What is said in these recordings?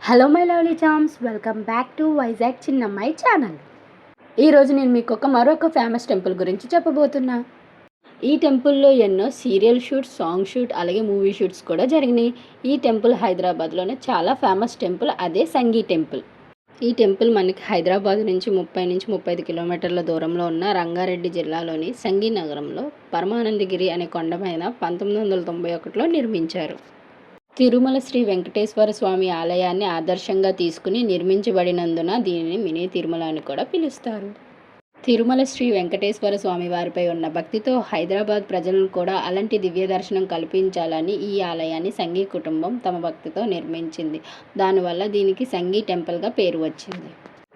Hello my lovely charms, welcome back to Vizag చిన్నమ్మాయి channel. ఈరోజు నేను మీకు మరొక ఫేమస్ టెంపుల్ గురించి చెప్పబోతున్నా. ఈ టెంపుల్లో ఎన్నో సీరియల్ షూట్స్, సాంగ్ షూట్, అలాగే మూవీ షూట్స్ కూడా జరిగినాయి. ఈ టెంపుల్ హైదరాబాద్లోనే చాలా ఫేమస్ టెంపుల్, అదే సంగీ టెంపుల్. ఈ టెంపుల్ మనకి హైదరాబాద్ నుంచి 35 కిలోమీటర్ల దూరంలో ఉన్న రంగారెడ్డి జిల్లాలోని సంగీ నగరంలో పరమానందగిరి అనే కొండ మీద 1991లో నిర్మించారు. తిరుమల శ్రీ వెంకటేశ్వర స్వామి ఆలయాన్ని ఆదర్శంగా తీసుకుని నిర్మించబడినందున దీనిని మినీ తిరుమల అని కూడా పిలుస్తారు. తిరుమల శ్రీ వెంకటేశ్వర స్వామి వారిపై ఉన్న భక్తితో హైదరాబాద్ ప్రజలను కూడా అలాంటి దివ్య దర్శనం కల్పించాలని ఈ ఆలయాన్ని సంగీ కుటుంబం తమ భక్తితో నిర్మించింది. దానివల్ల దీనికి సంగీ టెంపుల్గా పేరు వచ్చింది.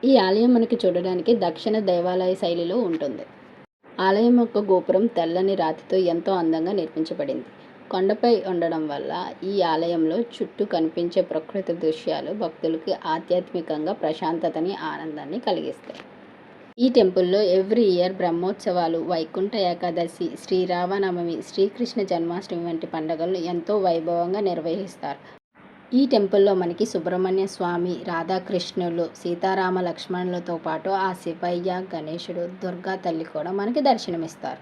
ఈ ఆలయం మనకి చూడడానికి దక్షిణ దేవాలయ శైలిలో ఉంటుంది. ఆలయం యొక్క గోపురం తెల్లని రాతితో ఎంతో అందంగా నిర్మించబడింది. కొండపై ఉండడం వల్ల ఈ ఆలయంలో చుట్టూ కనిపించే ప్రకృతి దృశ్యాలు భక్తులకి ఆధ్యాత్మికంగా ప్రశాంతతని, ఆనందాన్ని కలిగిస్తాయి. ఈ టెంపుల్లో ఎవ్రీ ఇయర్ బ్రహ్మోత్సవాలు, వైకుంఠ ఏకాదశి, శ్రీరామనవమి, శ్రీకృష్ణ జన్మాష్టమి వంటి పండుగలను ఎంతో వైభవంగా నిర్వహిస్తారు. ఈ టెంపుల్లో మనకి సుబ్రహ్మణ్య స్వామి, రాధాకృష్ణులు, సీతారామ లక్ష్మణులతో పాటు ఆ శివయ్య, గణేశుడు, దుర్గా తల్లి కూడా మనకి దర్శనమిస్తారు.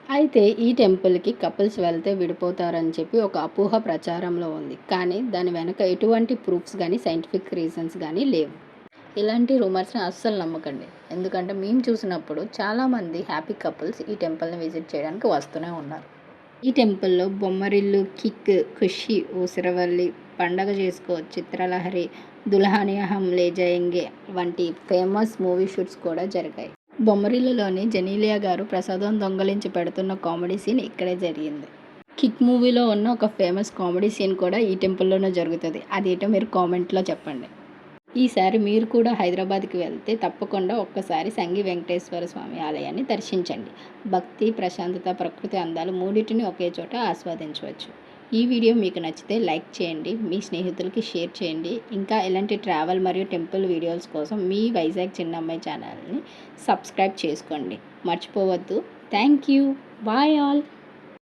అయితే ఈ టెంపుల్కి కపుల్స్ వెళ్తే విడిపోతారని చెప్పి ఒక అపోహ ప్రచారంలో ఉంది. కానీ దాని వెనక ఎటువంటి ప్రూఫ్స్ కానీ, సైంటిఫిక్ రీజన్స్ కానీ లేవు. ఇలాంటి రూమర్స్ని అస్సలు నమ్మకండి. ఎందుకంటే మేము చూసినప్పుడు చాలామంది హ్యాపీ కపుల్స్ ఈ టెంపుల్ని విజిట్ చేయడానికి వస్తూనే ఉన్నారు. ఈ టెంపుల్లో బొమ్మరిల్లు, కిక్, ఖుషి, ఊసరవల్లి, పండగ చేసుకో, చిత్రలహరి, దుల్హనియా హమ్ లే జాయేంగే వంటి ఫేమస్ మూవీ షూట్స్ కూడా జరిగాయి. బొమ్మరిల్లులోని జెనీలియా గారు ప్రసాదం దొంగలించి పెడుతున్న కామెడీ సీన్ ఇక్కడే జరిగింది. కిక్ మూవీలో ఉన్న ఒక ఫేమస్ కామెడీ సీన్ కూడా ఈ టెంపుల్లోనే జరుగుతుంది. అదేంటో మీరు కామెంట్లో చెప్పండి. ఈసారి మీరు కూడా హైదరాబాద్కి వెళ్తే తప్పకుండా ఒక్కసారి సంగీ వెంకటేశ్వర స్వామి ఆలయాన్ని దర్శించండి. భక్తి, ప్రశాంతత, ప్రకృతి అందాలు మూడింటిని ఒకే చోట ఆస్వాదించవచ్చు. ఈ వీడియో మీకు నచ్చితే లైక్ చేయండి, మీ స్నేహితులకి షేర్ చేయండి. ఇంకా ఇలాంటి ట్రావెల్ మరియు టెంపుల్ వీడియోస్ కోసం మీ వైజాగ్ చిన్నమ్మాయి ఛానల్ని సబ్స్క్రైబ్ చేసుకోండి. మర్చిపోవద్దు. Thank you. Bye all.